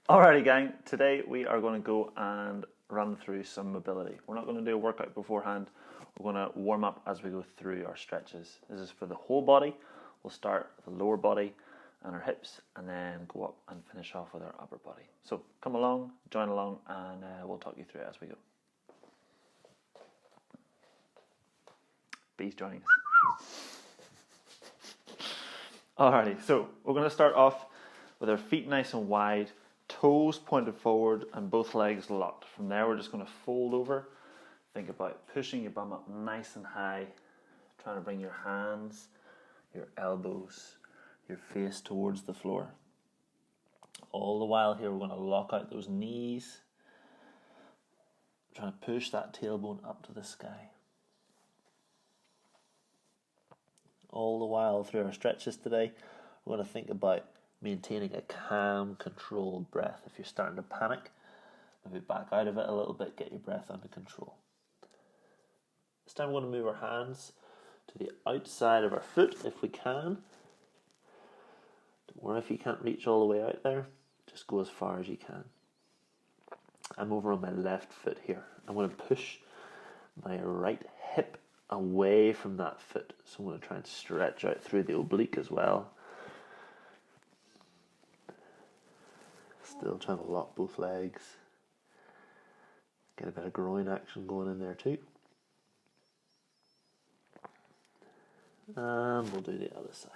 Alrighty gang, today we are going to go and run through some mobility. We're not going to do a workout beforehand, we're going to warm up as we go through our stretches. This is for the whole body. We'll start with the lower body and our hips and then go up and finish off with our upper body. So come along, join along, and we'll talk you through it as we go. Bees joining us. Alrighty, so we're going to start off with our feet nice and wide, toes pointed forward and both legs locked. From there we're just going to fold over. Think about pushing your bum up nice and high, trying to bring your hands, your elbows, your face towards the floor. All the while here we're going to lock out those knees, trying to push that tailbone up to the sky. All the while through our stretches today, we're going to think about maintaining a calm, controlled breath. If you're starting to panic, maybe back out of it a little bit, get your breath under control. This time we're going to move our hands to the outside of our foot if we can. Don't worry if you can't reach all the way out there, just go as far as you can. I'm over on my left foot here. I'm going to push my right hip away from that foot. So I'm going to try and stretch out through the oblique as well. Still trying to lock both legs. Get a bit of groin action going in there too. And we'll do the other side.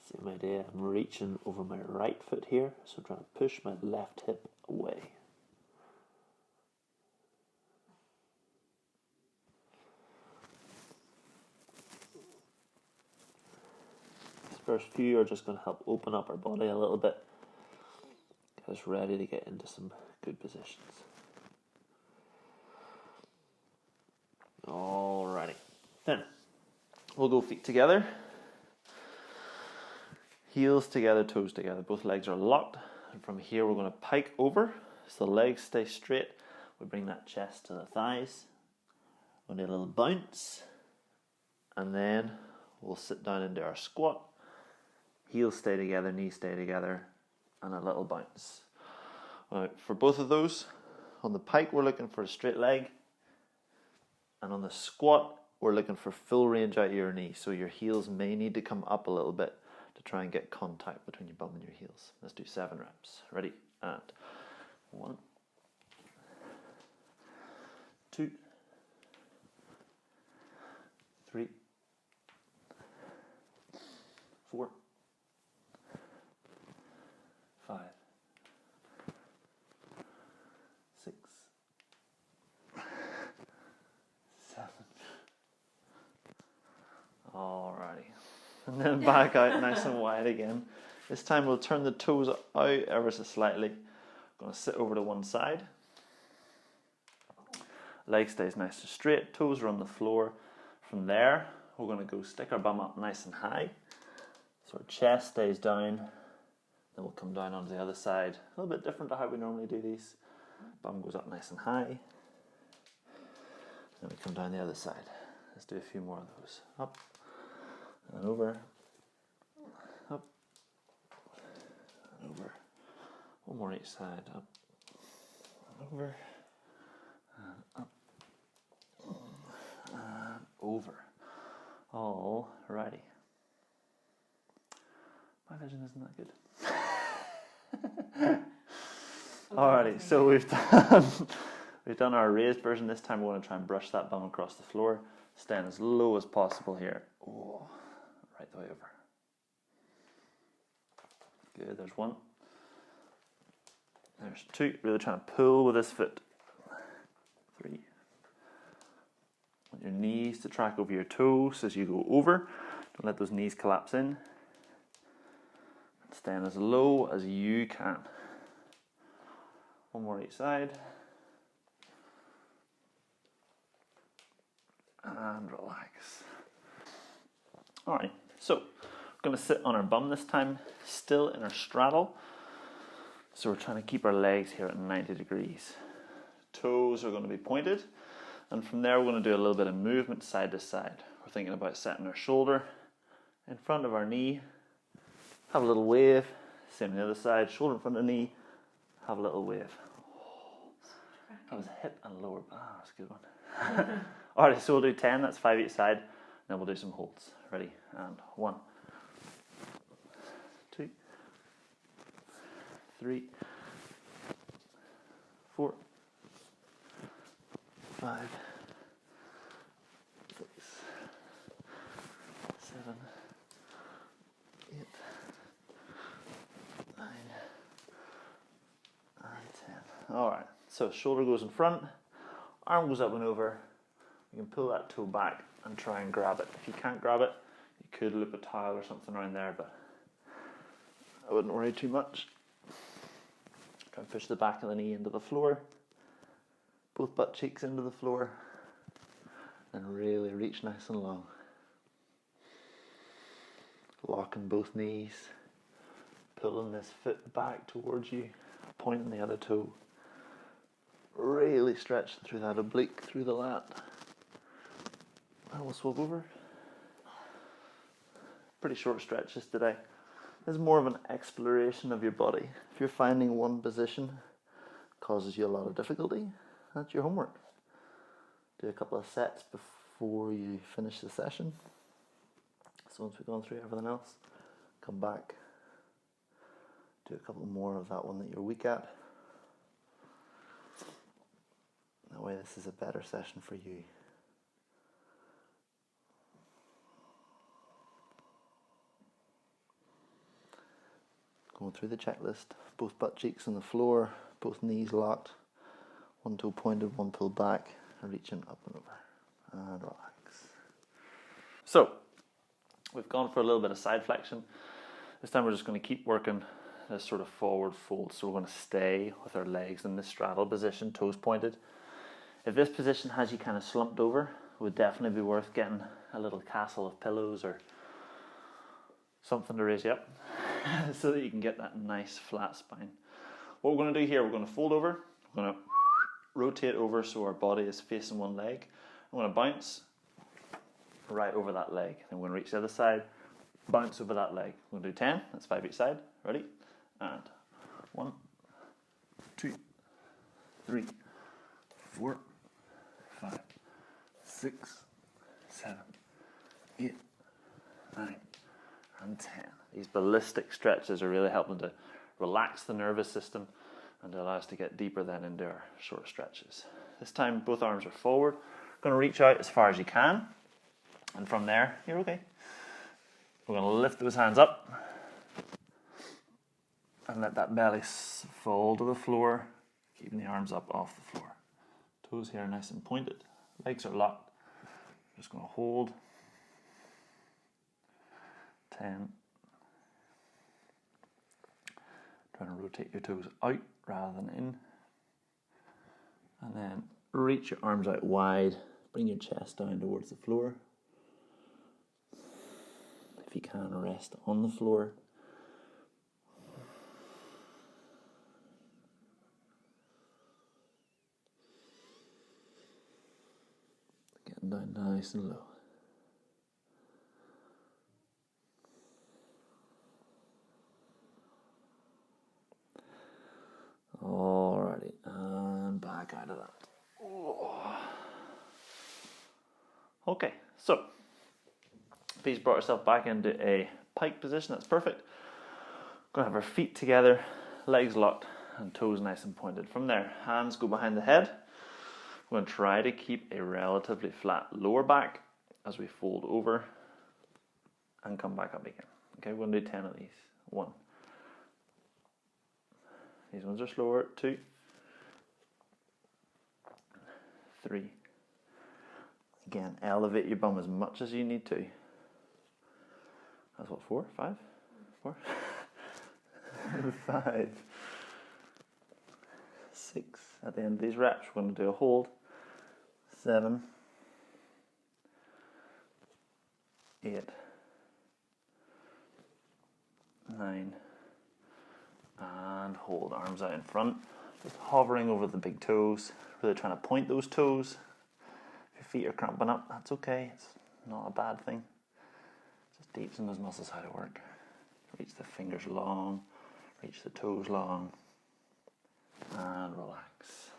Same idea, I'm reaching over my right foot here, so I'm trying to push my left hip away. These first few are just going to help open up our body a little bit, get us ready to get into some good positions. Alrighty, then we'll go feet together, heels together, toes together. Both legs are locked, and from here we're going to pike over so the legs stay straight. We bring that chest to the thighs. We'll do a little bounce, and then we'll sit down into our squat. Heels stay together, knees stay together, and a little bounce. Right, for both of those, on the pike we're looking for a straight leg. And on the squat, we're looking for full range out of your knee. So your heels may need to come up a little bit to try and get contact between your bum and your heels. Let's do 7 reps. Ready? And 1, 2, 3, 4, 5, 6, 7. Alrighty. And then back out nice and wide again. This time we'll turn the toes out ever so slightly. Going to sit over to one side. Leg stays nice and straight. Toes are on the floor. From there, we're going to go stick our bum up nice and high. So our chest stays down. Then we'll come down onto the other side. A little bit different to how we normally do these. Bum goes up nice and high. Then we come down the other side. Let's do a few more of those. Up and over. Up and over. One more each side. Up and over. And up and over. Alrighty. My vision isn't that good. Alrighty, so we've done our raised version. This time we're going to try and brush that bum across the floor. Stand as low as possible here. Oh, right the way over. Good, there's 1. There's 2. Really trying to pull with this foot. 3. Want your knees to track over your toes as you go over. Don't let those knees collapse in. Stand as low as you can. 1 more each side. And relax. Alright, so we're going to sit on our bum this time, still in our straddle. So we're trying to keep our legs here at 90 degrees. Toes are going to be pointed, and from there we're going to do a little bit of movement side to side. We're thinking about setting our shoulder in front of our knee. Have a little wave. Same on the other side. Shoulder in front of the knee. Have a little wave. That was hip and lower back. That's a good one. Alright, so we'll do 10. That's 5 each side. Then we'll do some holds. Ready? And 1, 2, 3, 4, 5, 6, 7, 8, 9, and 10. Alright, so shoulder goes in front, arm goes up and over. You can pull that toe back and try and grab it. If you can't grab it, you could loop a towel or something around there, but I wouldn't worry too much. Try and push the back of the knee into the floor, both butt cheeks into the floor, and really reach nice and long. Locking both knees, pulling this foot back towards you, pointing the other toe. Really stretching through that oblique, through the lat. And we'll swap over. Pretty short stretches today. This is more of an exploration of your body. If you're finding one position causes you a lot of difficulty, that's your homework. Do a couple of sets before you finish the session. So once we've gone through everything else, come back, do a couple more of that one that you're weak at. That way this is a better session for you. Going through the checklist, both butt cheeks on the floor, both knees locked, one toe pointed, one pulled back, and reaching up and over, and relax. So, we've gone for a little bit of side flexion. This time we're just going to keep working this sort of forward fold, so we're going to stay with our legs in this straddle position, toes pointed. If this position has you kind of slumped over, it would definitely be worth getting a little castle of pillows or something to raise you up so that you can get that nice flat spine. What we're going to do here, we're going to fold over, we're going to rotate over so our body is facing one leg. I'm going to bounce right over that leg. Then we're going to reach the other side, bounce over that leg. We're going to do 10, that's 5 each side. Ready? And 1, 2, 3, 4, 5, 6, 7, 8, 9, and 10. These ballistic stretches are really helping to relax the nervous system and allow us to get deeper then into our short stretches. This time both arms are forward. Going to reach out as far as you can, and from there you're okay. We're going to lift those hands up and let that belly fall to the floor, keeping the arms up off the floor. Toes here nice and pointed, legs are locked. Just going to hold 10. Trying to rotate your toes out rather than in. And then reach your arms out wide. Bring your chest down towards the floor. If you can, rest on the floor. Getting down nice and low. Alrighty, and back out of that. Oh. Okay, so please brought yourself back into a pike position. That's perfect. Gonna have our feet together, legs locked, and toes nice and pointed. From there, hands go behind the head. We're going to try to keep a relatively flat lower back as we fold over and come back up again. Okay, we're going to do 10 of these. 1. These ones are slower. 2, 3. Again, elevate your bum as much as you need to. That's what, 4, 5, 4, 5, 6. At the end of these reps, we're going to do a hold. 7, 8, 9, and hold. Arms out in front, just hovering over the big toes, really trying to point those toes. If your feet are cramping up, that's okay. It's not a bad thing. Just teaching those muscles how to work. Reach the fingers long, reach the toes long, and relax.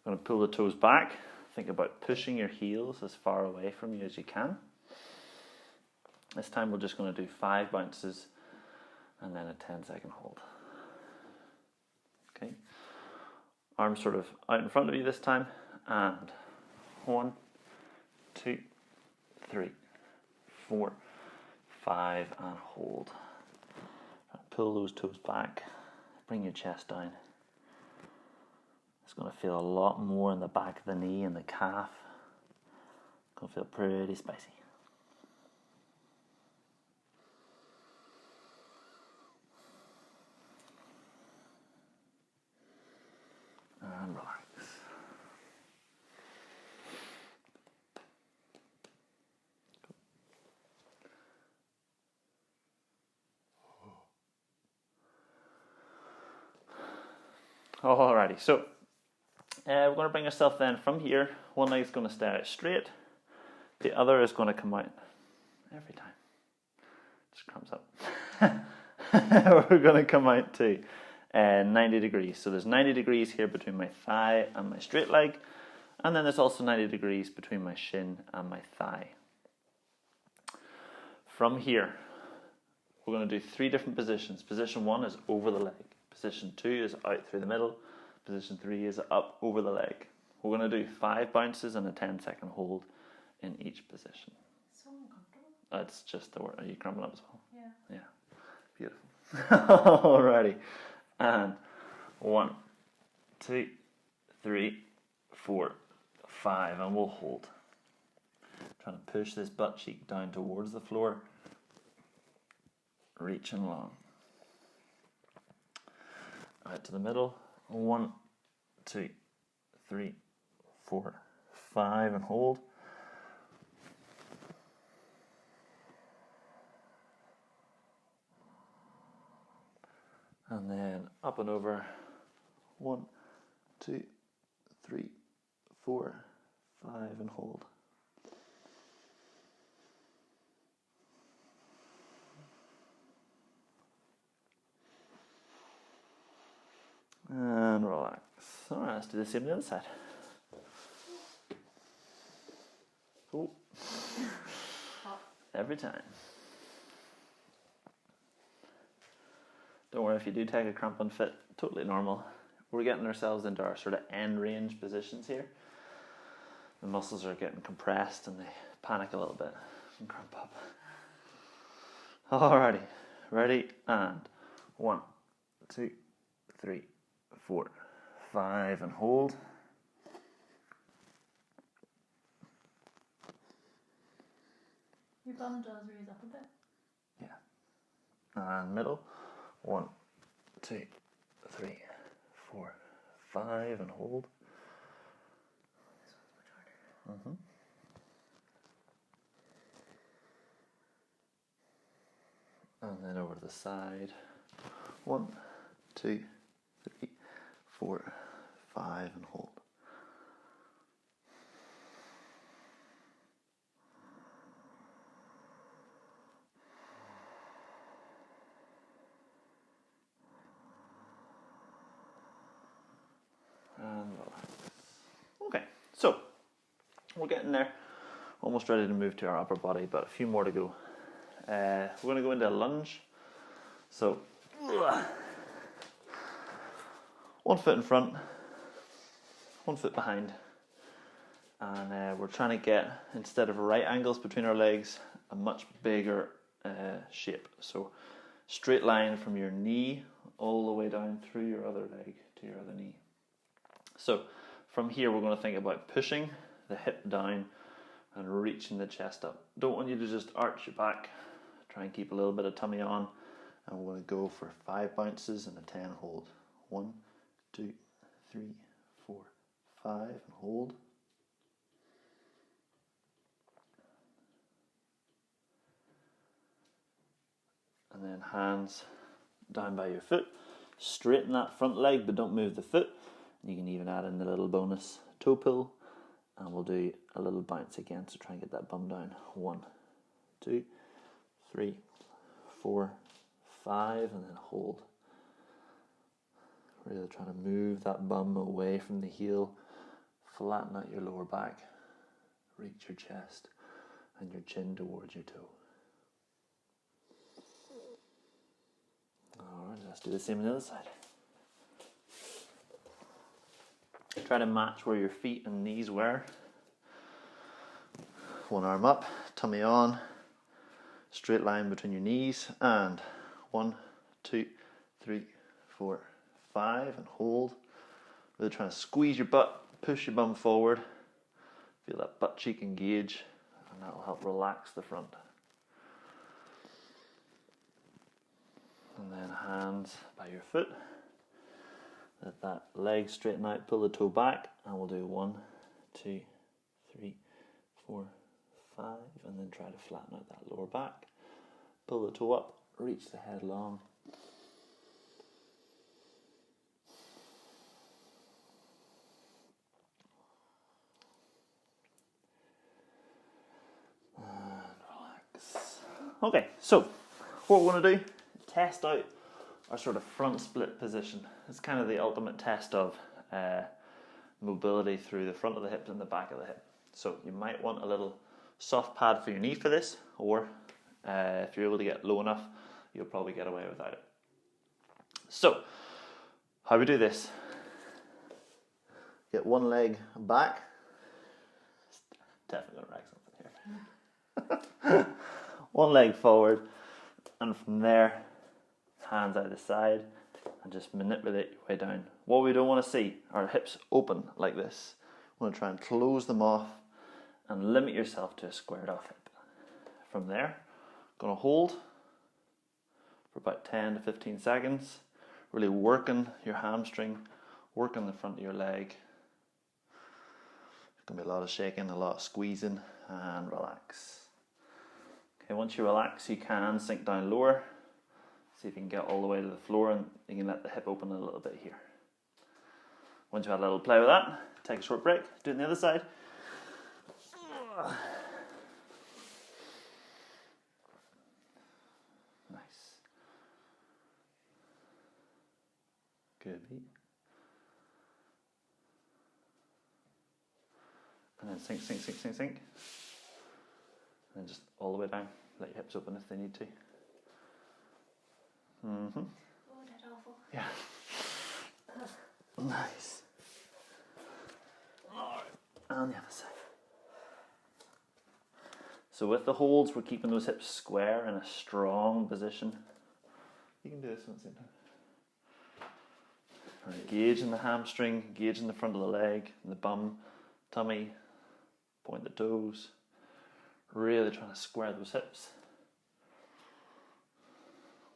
I'm going to pull the toes back. Think about pushing your heels as far away from you as you can. This time we're just going to do 5 bounces and then a 10-second hold. Okay. Arms sort of out in front of you this time. And 1, 2, 3, 4, 5, and hold. Pull those toes back. Bring your chest down. It's going to feel a lot more in the back of the knee and the calf. It's going to feel pretty spicy. And relax. Alrighty, so we're going to bring ourselves then from here. One leg is going to stay out straight. The other is going to come out every time. Just crumbs up. We're going to come out to 90 degrees. So there's 90 degrees here between my thigh and my straight leg. And then there's also 90 degrees between my shin and my thigh. From here, we're going to do 3 different positions. Position 1 is over the leg. Position 2 is out through the middle. Position 3 is up over the leg. We're going to do 5 bounces and a 10-second hold in each position. So uncomfortable. That's just the word. Are you crumbling up as well? Yeah. Yeah. Beautiful. Alrighty. And 1, 2, 3, 4, 5, and we'll hold. Trying to push this butt cheek down towards the floor. Reaching long. Out to the middle. 1, 2, 3, 4, 5, and hold. And then up and over. 1, 2, 3, 4, 5, and hold. And relax. Alright, let's do the same on the other side. Oh. Every time. Don't worry if you do take a cramp and fit, totally normal. We're getting ourselves into our sort of end range positions here. The muscles are getting compressed and they panic a little bit and cramp up. Alrighty, ready, and 1, 2, 3, 4, 5, and hold. Your bum does raise up a bit. Yeah. And middle. 1, 2, 3, 4, 5, and hold. This one's much harder. And then over to the side. 1, 2, 3, 4, 5, and hold. And relax. Okay, so we're getting there. Almost ready to move to our upper body, but a few more to go. We're going to go into a lunge. So, 1 foot in front, 1 foot behind. And we're trying to get, instead of right angles between our legs, a much bigger shape. So, straight line from your knee all the way down through your other leg to your other knee. So, from here we're going to think about pushing the hip down and reaching the chest up. Don't want you to just arch your back. Try and keep a little bit of tummy on. And we're going to go for 5 bounces and a 10 hold. 1, 2, 3, 4, 5, and hold. And then hands down by your foot. Straighten that front leg, but don't move the foot. You can even add in the little bonus toe pull And we'll do a little bounce again to try and get that bum down. 1, 2, 3, 4, 5, and then hold. Really trying to move that bum away from the heel, flatten out your lower back, reach your chest and your chin towards your toe. Alright, let's do the same on the other side. Try to match where your feet and knees were. One arm up, tummy on, straight line between your knees, and 1, 2, 3, 4, 5, and hold. Really trying to squeeze your butt, push your bum forward, feel that butt cheek engage, and that will help relax the front. And then hands by your foot. Let that leg straighten out, pull the toe back, and we'll do 1, 2, 3, 4, 5, and then try to flatten out that lower back. Pull the toe up, reach the head long. And relax. Okay, so what we're going to do, test out our sort of front split position. It's kind of the ultimate test of mobility through the front of the hips and the back of the hip. So you might want a little soft pad for your knee for this, or if you're able to get low enough, you'll probably get away without it. So, how we do this? Get one leg back. Definitely gonna wreck something here. One leg forward, and from there, hands either side, and just manipulate your way down. What we don't want to see are hips open like this. We want to try and close them off and limit yourself to a squared off hip. From there, going to hold for about 10 to 15 seconds, really working your hamstring, working the front of your leg. There's going to be a lot of shaking, a lot of squeezing, and relax. Okay, once you relax, you can sink down lower. See if you can get all the way to the floor, and you can let the hip open a little bit here. Once you've had a little play with that, take a short break, do it on the other side. Nice. Good beat. And then sink, sink, sink, sink, sink. And then just all the way down. Let your hips open if they need to. Mm-hmm. Oh, that's awful. Yeah. Nice. Alright. And the other side. So with the holds, we're keeping those hips square in a strong position. You can do this at the same time. We're engaging the hamstring, engaging the front of the leg, and the bum, tummy, point the toes. Really trying to square those hips.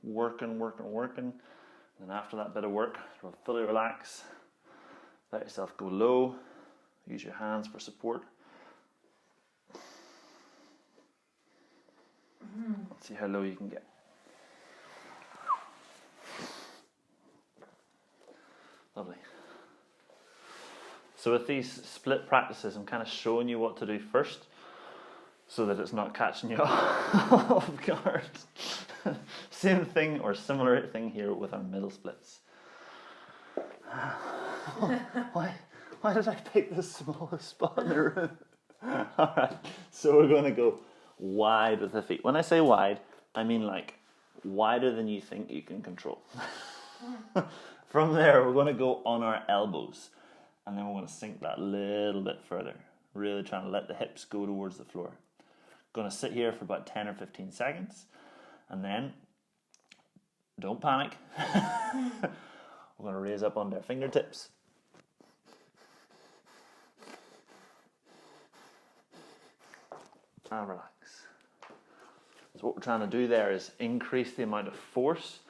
Working, working, working. And then after that bit of work, fully relax. Let yourself go low. Use your hands for support. Let's see how low you can get. Lovely. So with these split practices, I'm kind of showing you what to do first so that it's not catching you off guard. Same thing or similar thing here with our middle splits. Why did I pick the smallest spot in the room? Alright, so we're going to go wide with the feet. When I say wide, I mean like wider than you think you can control. From there, we're going to go on our elbows, and then we're going to sink that little bit further, really trying to let the hips go towards the floor. Going to sit here for about 10 or 15 seconds, and then don't panic. We're going to raise up onto our fingertips. And relax. So what we're trying to do there is increase the amount of force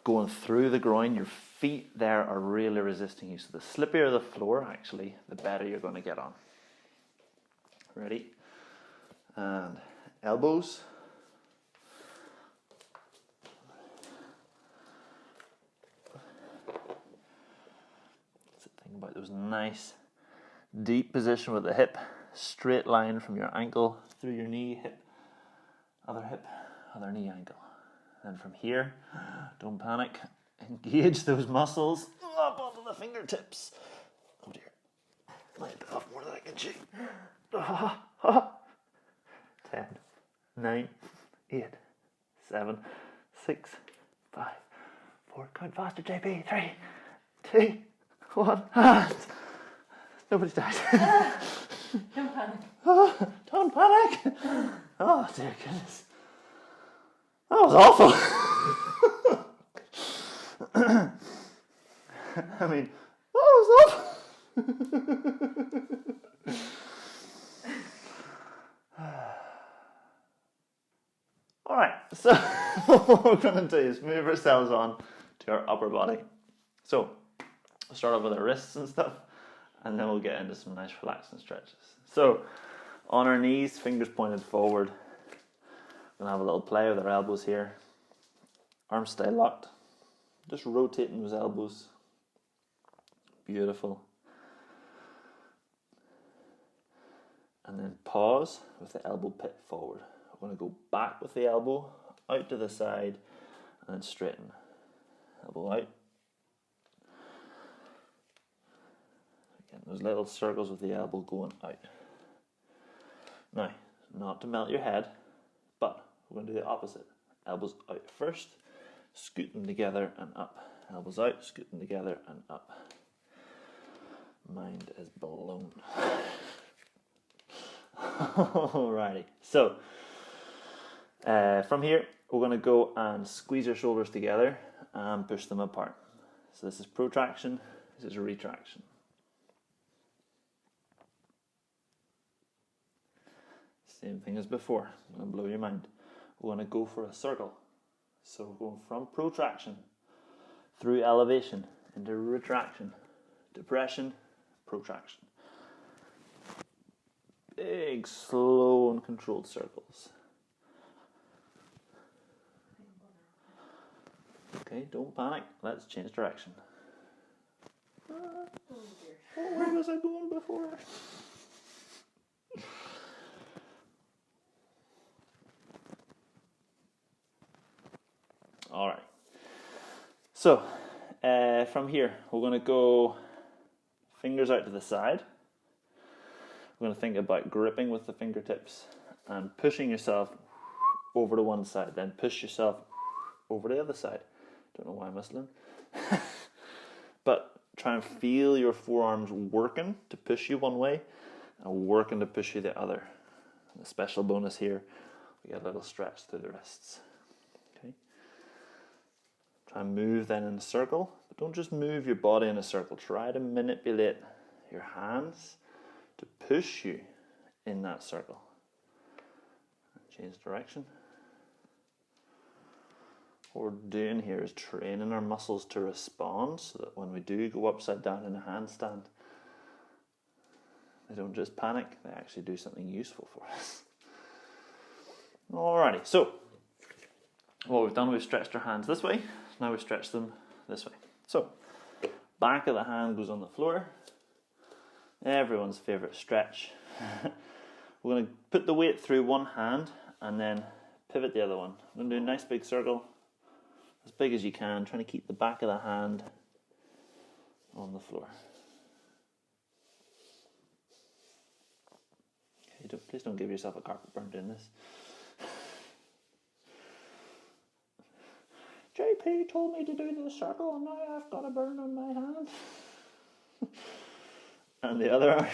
going through the groin. Your feet there are really resisting you. So the slippier the floor, actually, the better you're going to get on. Ready? And elbows. That's the thing about those nice, Deep position with the hip. Straight line from your ankle through your knee, hip, other knee, ankle. And from here, don't panic. Engage those muscles up onto the fingertips. Oh dear. Might bit off more than I can chew. 10, 9, 8, 7, 6, 5, 4. Count faster, JP. 3, 2, 1. Hands. Nobody's died. Don't panic. Don't panic. Oh dear goodness. That was awful. I mean, that was awful. Alright, so what we're going to do is move ourselves on to our upper body. So, we'll start off with our wrists and stuff, and then we'll get into some nice relaxing stretches. So, on our knees, fingers pointed forward. We're going to have a little play with our elbows here. Arms stay locked. Just rotating those elbows. Beautiful. And then pause with the elbow pit forward. We're going to go back with the elbow, out to the side, and then straighten. Elbow out. Again, those little circles with the elbow going out. Now, not to melt your head, but we're going to do the opposite. Elbows out first, scoot them together and up. Elbows out, scoot them together and up. Mind is blown. Alrighty, so from here we're going to go and squeeze our shoulders together and push them apart. So this is protraction, this is retraction. Same thing as before. I'm going to blow your mind. We're going to go for a circle. So we're going from protraction through elevation into retraction, depression, protraction. Big, slow and controlled circles. Okay, don't panic. Let's change direction. Where was I going before? Alright. So, from here, we're going to go fingers out to the side. We're going to think about gripping with the fingertips and pushing yourself over to one side, then push yourself over to the other side. Don't know why I'm whistling. But try and feel your forearms working to push you one way and working to push you the other. And the special bonus here, we get a little stretch through the wrists. Okay. Try and move then in a circle, but don't just move your body in a circle. Try to manipulate your hands to push you in that circle. Change direction. What we're doing here is training our muscles to respond so that when we do go upside down in a handstand, they don't just panic, they actually do something useful for us. Alrighty, so what we've done, we've stretched our hands this way, now we stretch them this way. So, back of the hand goes on the floor. Everyone's favourite stretch. We're going to put the weight through one hand and then pivot the other one. We're going to do a nice big circle, as big as you can, trying to keep the back of the hand on the floor. Okay, please don't give yourself a carpet burn doing this. JP told me to do the circle and now I've got a burn on my hand. And the other arm.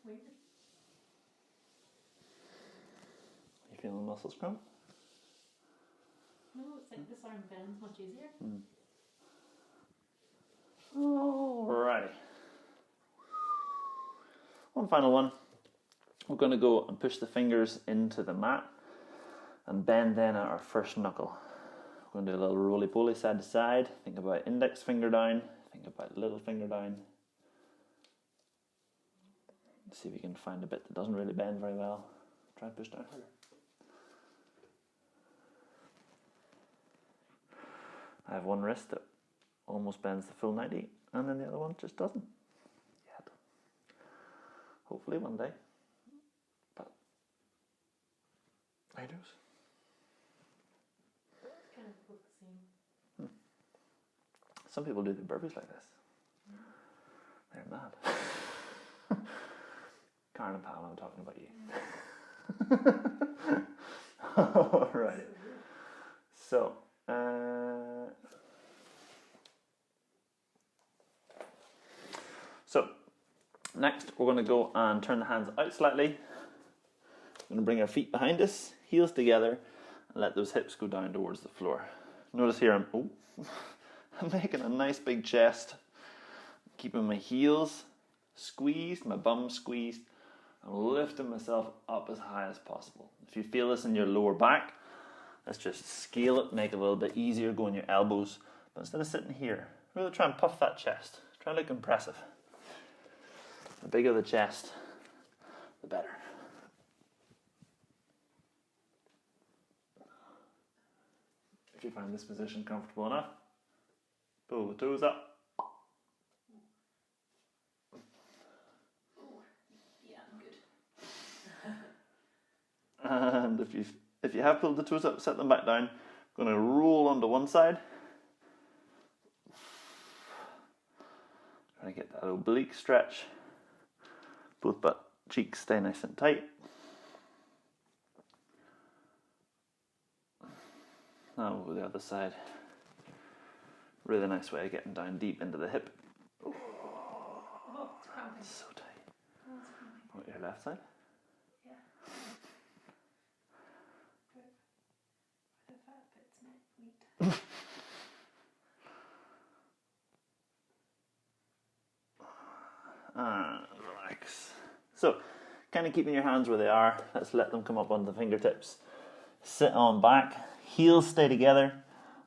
Weird. You feeling the muscles cramp? No, it's like this arm bends much easier. Alrighty. One final one. We're going to go and push the fingers into the mat and bend then at our first knuckle. We're going to do a little roly-poly side to side. Think about index finger down. Think about little finger down. See if you can find a bit that doesn't really bend very well. Try and push down harder. I have one wrist that almost bends the full 90, and then the other one just doesn't yet. Hopefully one day, but I knows. Kind of look the same. Some people do the burpees like this. They're mad. Karen and Pam, I'm talking about you. Alright. So next we're going to go and turn the hands out slightly. We're going to bring our feet behind us, heels together, and let those hips go down towards the floor. Notice here I'm making a nice big chest, keeping my heels squeezed, my bum squeezed. I'm lifting myself up as high as possible. If you feel this in your lower back, let's just scale it, make it a little bit easier, go on your elbows. But instead of sitting here, really try and puff that chest. Try and look impressive. The bigger the chest, the better. If you find this position comfortable enough, pull the toes up. And if you have pulled the toes up, set them back down. Going to roll onto one side. Trying to get that oblique stretch. Both butt cheeks stay nice and tight. Now we'll go the other side. Really nice way of getting down deep into the hip. Oh, it's cramping. So tight. Oh, it's cramping. What, your left side? Yeah. Good. The fat bit's not weak. And relax. So, kind of keeping your hands where they are. Let's let them come up on the fingertips. Sit on back. Heels stay together.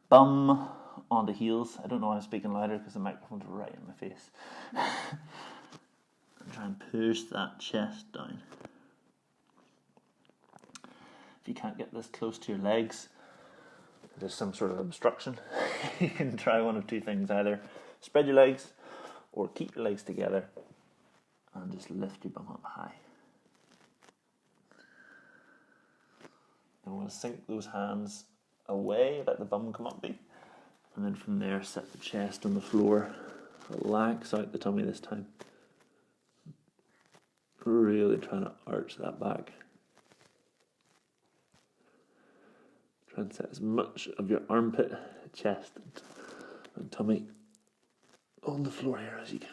Bum onto heels. I don't know why I'm speaking louder because the microphone's right in my face. And try and push that chest down. If you can't get this close to your legs, there's some sort of obstruction. You can try one of two things. Either spread your legs or keep your legs together and just lift your bum up high. And we'll sink those hands away, let the bum come up a bit. And then from there, set the chest on the floor. Relax out the tummy this time. Really trying to arch that back. Try and set as much of your armpit, chest, and tummy on the floor here as you can.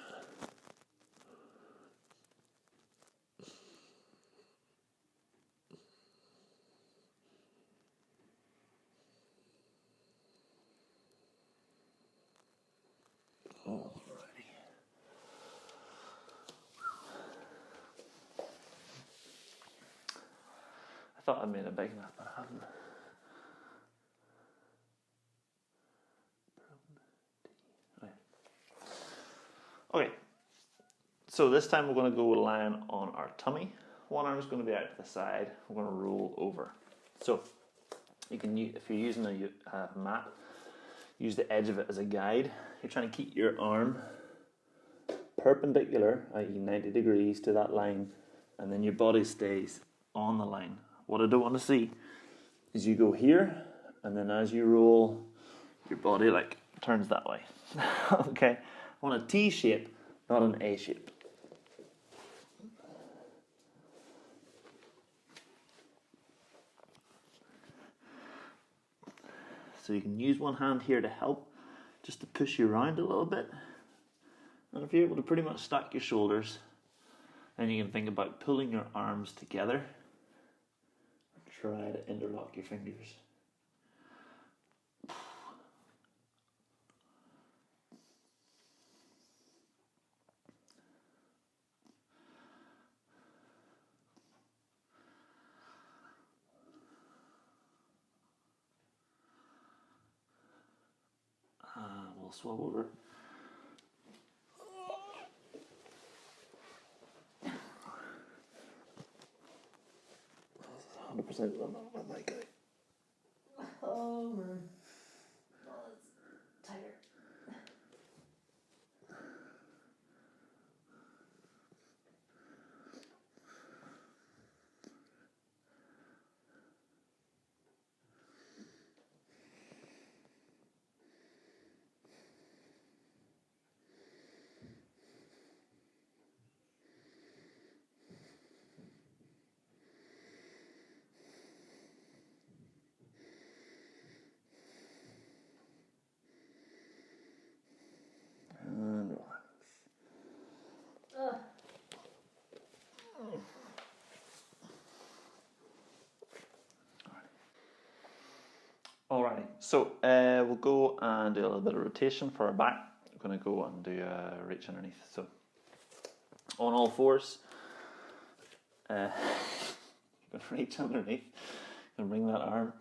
Alrighty. I thought I made a big enough, but I haven't. Right. Okay, so this time we're going to go lying on our tummy. One arm is going to be out to the side. We're going to roll over. So you can, if you're using a mat, use the edge of it as a guide. You're trying to keep your arm perpendicular, i.e. 90 degrees to that line, and then your body stays on the line. What I don't want to see is you go here, and then as you roll, your body like turns that way. Okay, I want a T shape, not an A shape. So you can use one hand here to help, just to push you around a little bit. And if you're able to pretty much stack your shoulders, then you can think about pulling your arms together. Try to interlock your fingers. We'll swab over. 100% on my guy. Oh man. Alrighty, so we'll go and do a little bit of rotation for our back. We're going to go and do a reach underneath. So on all fours, you're going to reach underneath. You're going to bring that arm.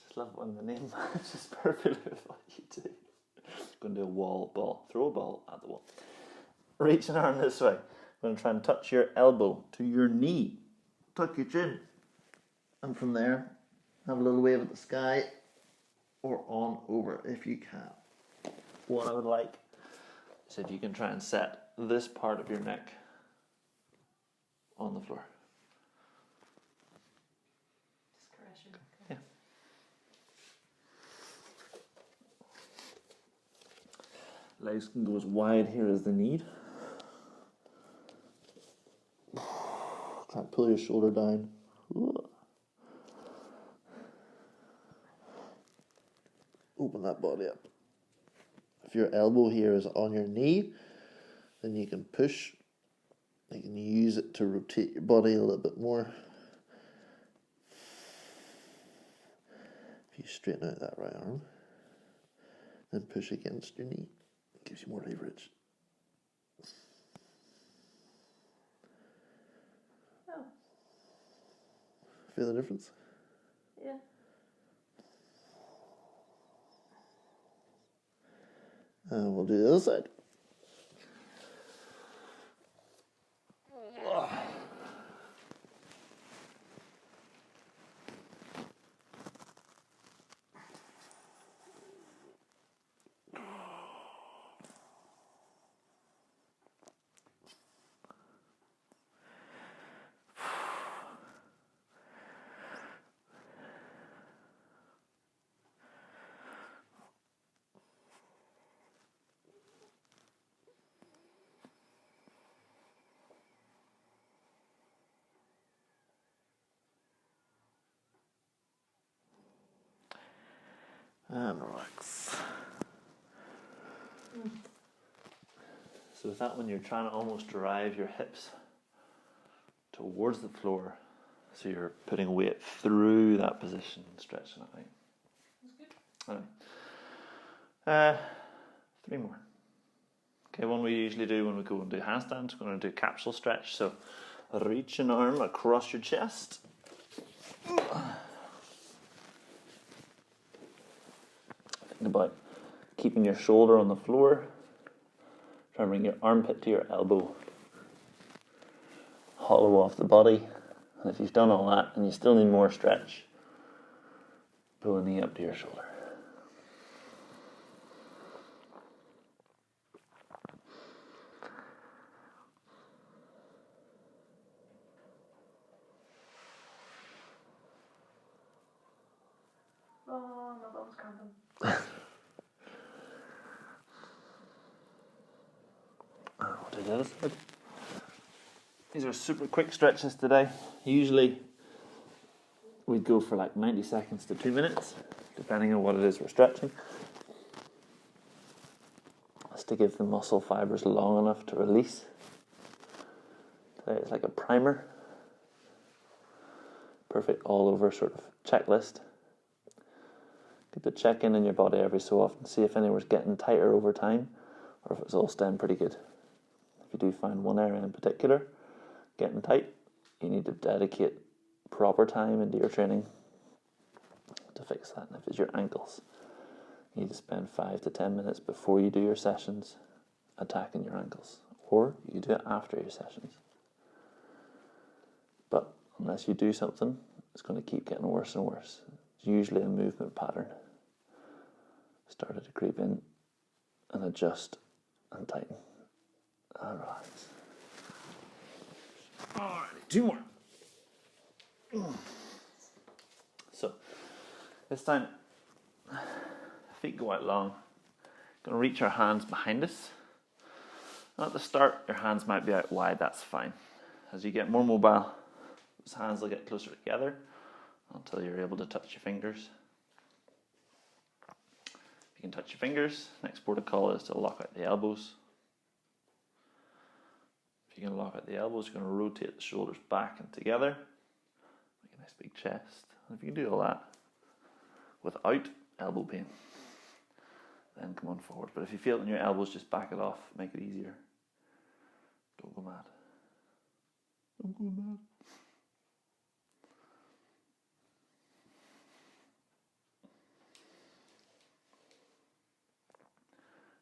Just love when the name matches perfectly with what you do. Going to do a wall ball. Throw a ball at the wall. Reach an arm this way. Going to try and touch your elbow to your knee. Tuck your chin. And from there, have a little wave at the sky or on over if you can. What I would like is if you can try and set this part of your neck on the floor. Just caress your neck. Yeah. Legs can go as wide here as they need. Try and pull your shoulder down. Open that body up. If your elbow here is on your knee, then you can push. You can use it to rotate your body a little bit more. If you straighten out that right arm, then push against your knee. It gives you more leverage. Oh. Feel the difference? Yeah. And we'll do the other side. And relax. So with that one, you're trying to almost drive your hips towards the floor. So you're putting weight through that position, stretching it out. That's good. Anyway. 3 more. Okay, one we usually do when we go and do handstands, we're going to do capsule stretch. So reach an arm across your chest. Think about keeping your shoulder on the floor. Try and bring your armpit to your elbow. Hollow off the body. And if you've done all that and you still need more stretch, pull the knee up to your shoulder. Oh, my bum's cramping. What did I do? These are super quick stretches today. Usually we'd go for like 90 seconds to 2 minutes, depending on what it is we're stretching. That's to give the muscle fibers long enough to release. Today it's like a primer. Perfect all over sort of checklist. Get the check in your body every so often, see if anywhere's getting tighter over time or if it's all staying pretty good. If you do find one area in particular getting tight, you need to dedicate proper time into your training to fix that. And if it's your ankles, you need to spend 5 to 10 minutes before you do your sessions attacking your ankles, or you do it after your sessions. But unless you do something, it's going to keep getting worse and worse. It's usually a movement pattern. Started to creep in and adjust and tighten and relax. Alrighty, 2 more. So this time, feet go out long. Going to reach our hands behind us. And at the start, your hands might be out wide. That's fine. As you get more mobile, those hands will get closer together until you're able to touch your fingers. If you can touch your fingers, next protocol is to lock out the elbows. If you're going to lock out the elbows, you're going to rotate the shoulders back and together. Make a nice big chest. And if you can do all that without elbow pain, then come on forward. But if you feel it in your elbows, just back it off, make it easier. Don't go mad. Don't go mad.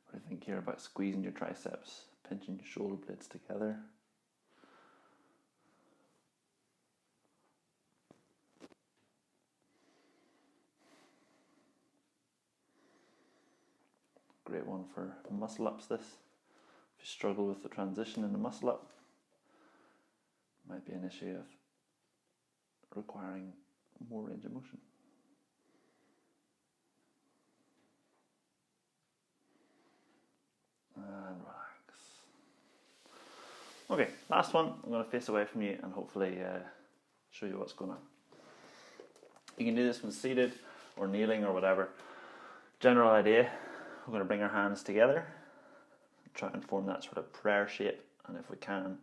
What do you think here about squeezing your triceps, pinching your shoulder blades together? Great one for muscle ups this. If you struggle with the transition in the muscle up, it might be an issue of requiring more range of motion. And relax. Okay, last one. I'm going to face away from you and hopefully show you what's going on. You can do this when seated or kneeling or whatever. General idea, we're going to bring our hands together, try and form that sort of prayer shape, and if we can,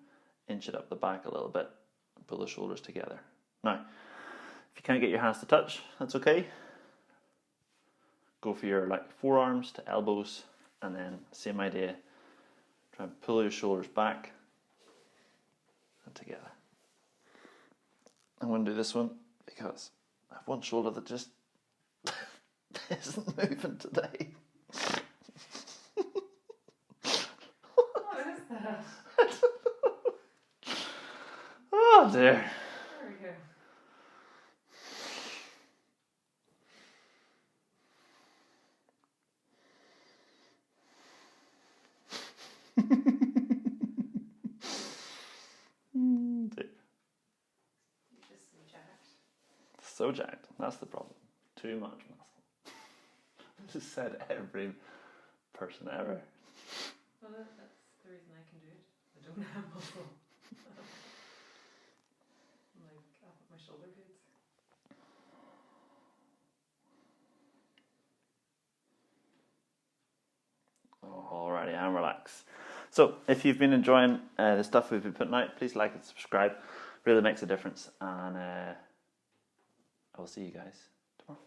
inch it up the back a little bit and pull the shoulders together. Now, if you can't get your hands to touch, that's okay. Go for your forearms to elbows, and then same idea, try and pull your shoulders back and together. I'm going to do this one because I have one shoulder that just isn't moving today. What is that? Oh dear. There we go. Dear. You're just so jacked. So jacked. That's the problem. Too much muscle. I just said every person ever. Well, that's the reason I can do it. I don't have muscle. Up at my shoulder blades. Alrighty, and relax. So, if you've been enjoying the stuff we've been putting out, please like and subscribe. Really makes a difference. And I will see you guys tomorrow.